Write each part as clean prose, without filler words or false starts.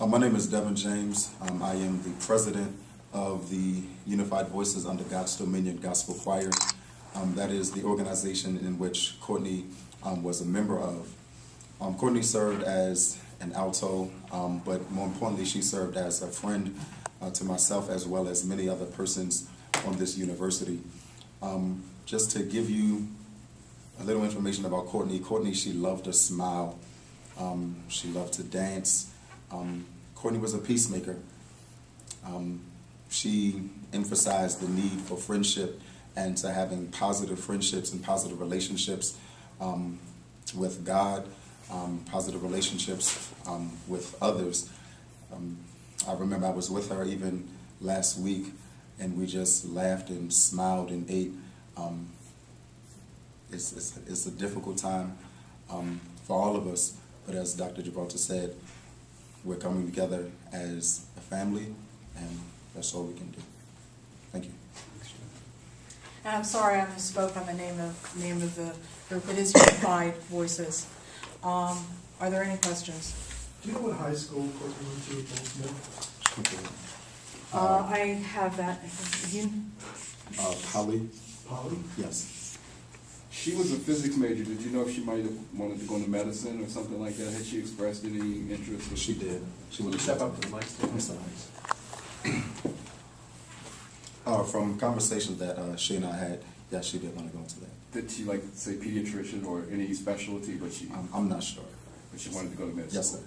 My name is Devin James. I am the president of the Unified Voices Under God's Dominion Gospel Choir. That is the organization in which Courtney was a member of. Courtney served as an alto, but more importantly, she served as a friend to myself as well as many other persons on this university. Just to give you a little information about Courtney, she loved to smile. She loved to dance. Courtney was a peacemaker. She emphasized the need for friendship and to having positive friendships and positive relationships with God, positive relationships with others. I remember I was with her even last week, and we just laughed and smiled and ate. It's a difficult time for all of us, but as Dr. Gibraltar said, we're coming together as a family, and that's all we can do. Thank you. And I'm sorry I misspoke on the name of the group. It is Unified Voices. Are there any questions? Do you know what high school Courtney went to at Baltimore? I have that. Polly? Polly? Yes. She was a physics major. Did you know if she might have wanted to go into medicine or something like that? Had she expressed any interest? She did. She would Step up to the mic. I'm sorry. From conversations that she and I had, yes, she did want to go into that. Did she like say pediatrician or any specialty? But I'm not sure. But she wanted to go to medicine. Yes, sir.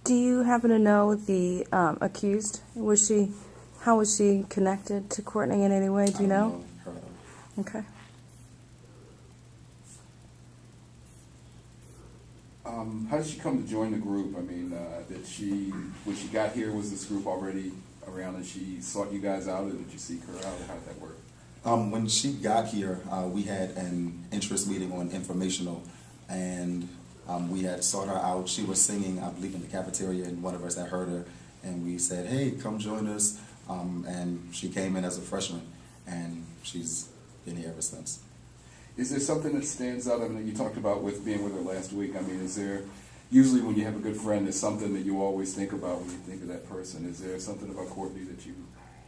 Do you happen to know the accused? How was she connected to Courtney in any way? Do you know? Her. Okay. How did she come to join the group? I mean, when she got here, was this group already around and she sought you guys out, or did you seek her out? How did that work? When she got here, we had an interest meeting on informational, and we had sought her out. She was singing, I believe, in the cafeteria, and one of us had heard her, and we said, hey, come join us. And she came in as a freshman, and she's been here ever since. Is there something that stands out? I mean, you talked about with being with her last week. I mean, is there, usually when you have a good friend, there's something that you always think about when you think of that person. Is there something about Courtney that you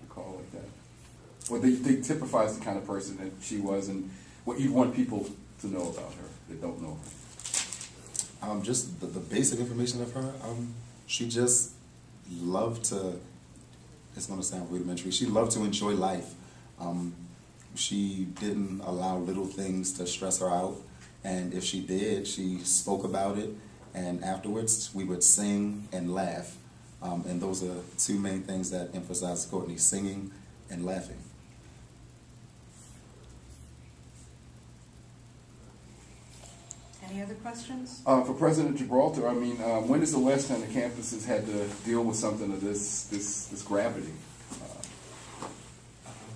recall like that? Or that you think typifies the kind of person that she was and what you want people to know about her that don't know her? Just the basic information of her. She just loved to, it's going to sound rudimentary, she loved to enjoy life. She didn't allow little things to stress her out, and if she did, she spoke about it, and afterwards we would sing and laugh, and those are two main things that emphasize Courtney: singing and laughing. Any other questions? For President Gibraltar, I mean, when is the last time the campuses had to deal with something of this gravity?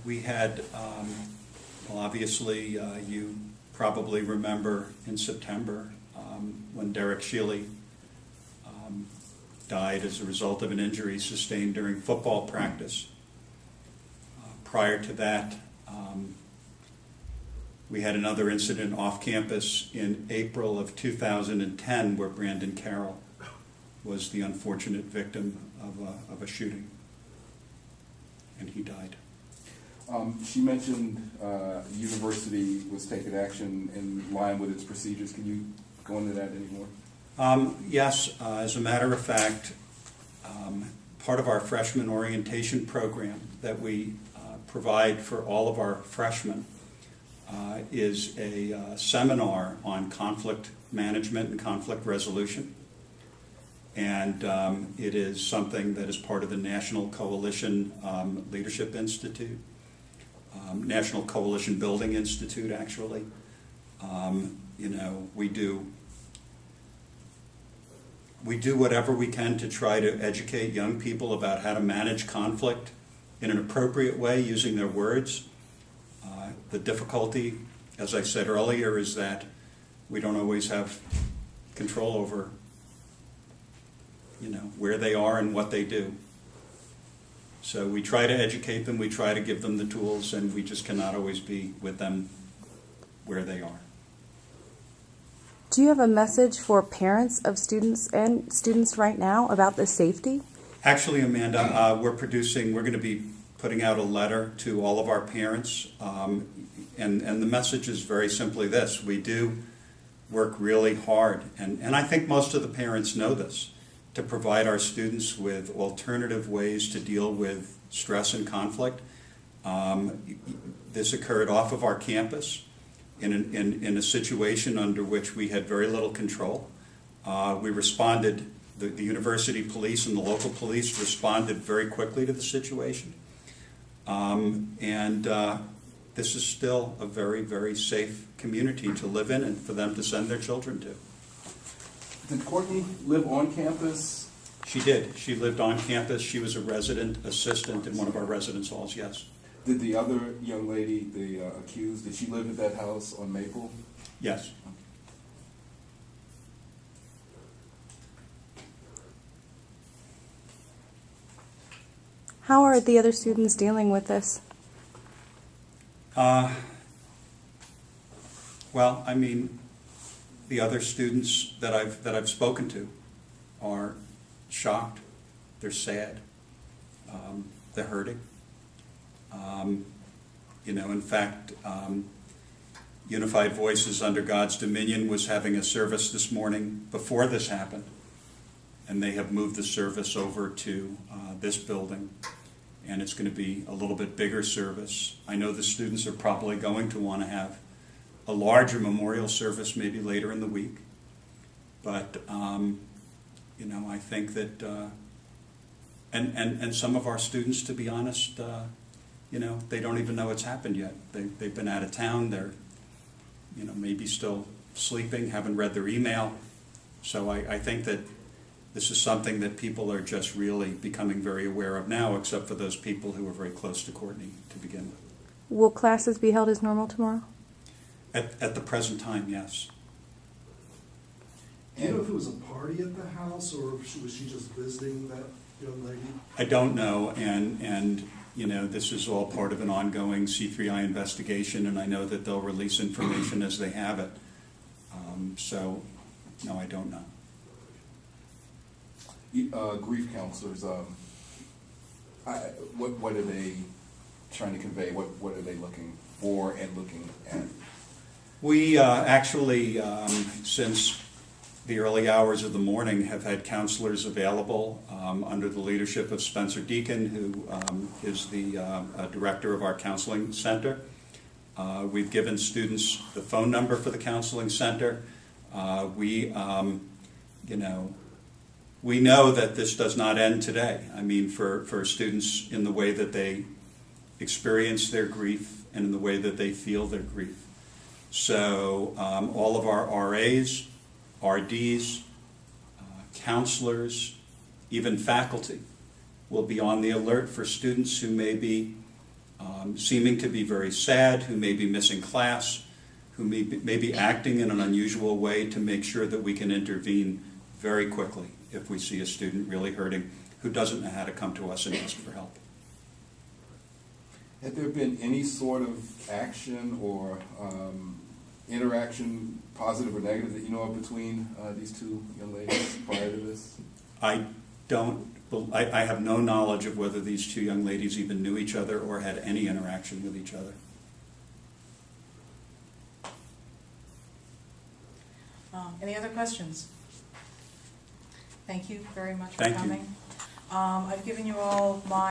We had, well, obviously, you probably remember in September when Derek Shealy died as a result of an injury sustained during football practice. Prior to that, we had another incident off campus in April of 2010 where Brandon Carroll was the unfortunate victim of a shooting, and he died. She mentioned university was taking action in line with its procedures. Can you go into that anymore? Yes, as a matter of fact, part of our freshman orientation program that we provide for all of our freshmen is a seminar on conflict management and conflict resolution. And it is something that is part of the National Coalition Leadership Institute. National Coalition Building Institute, actually. We do whatever we can to try to educate young people about how to manage conflict in an appropriate way using their words. The difficulty, as I said earlier, is that we don't always have control over, where they are and what they do. So we try to educate them, we try to give them the tools, and we just cannot always be with them where they are. Do you have a message for parents of students right now about the safety? Actually, Amanda, we're going to be putting out a letter to all of our parents, and the message is very simply this: we do work really hard, and I think most of the parents know this, to provide our students with alternative ways to deal with stress and conflict. This occurred off of our campus in a situation under which we had very little control. We responded, the university police and the local police responded very quickly to the situation. This is still a very, very safe community to live in and for them to send their children to. Did Courtney live on campus? She did. She lived on campus. She was a resident assistant in one of our residence halls, yes. Did the other young lady, the accused, did she live at that house on Maple? Yes. How are the other students dealing with this? Well, I mean, the other students that I've spoken to are shocked. They're sad. They're hurting. In fact, Unified Voices Under God's Dominion was having a service this morning before this happened, and they have moved the service over to this building, and it's going to be a little bit bigger service. I know the students are probably going to want to have a larger memorial service maybe later in the week, but I think that and some of our students, to be honest, they don't even know it's happened yet. They've been out of town. They're maybe still sleeping, haven't read their email. So I think that this is something that people are just really becoming very aware of now, except for those people who are very close to Courtney to begin with. Will classes be held as normal tomorrow? At the present time, yes. Do you know if it was a party at the house, or was she just visiting that young lady? I don't know, and this is all part of an ongoing C3I investigation, and I know that they'll release information as they have it. So, no, I don't know. Grief counselors, what are they trying to convey? What are they looking for and looking at? We actually, since the early hours of the morning, have had counselors available under the leadership of Spencer Deacon, who is the director of our counseling center. We've given students the phone number for the counseling center. We know that this does not end today. I mean, for students, in the way that they experience their grief and in the way that they feel their grief. So all of our RAs, RDs, counselors, even faculty will be on the alert for students who may be seeming to be very sad, who may be missing class, who may be acting in an unusual way, to make sure that we can intervene very quickly if we see a student really hurting who doesn't know how to come to us and ask for help. Had there been any sort of action or interaction, positive or negative, that you know of between these two young ladies prior to this? I have no knowledge of whether these two young ladies even knew each other or had any interaction with each other. Any other questions? Thank you very much for Thank you. coming. I've given you all my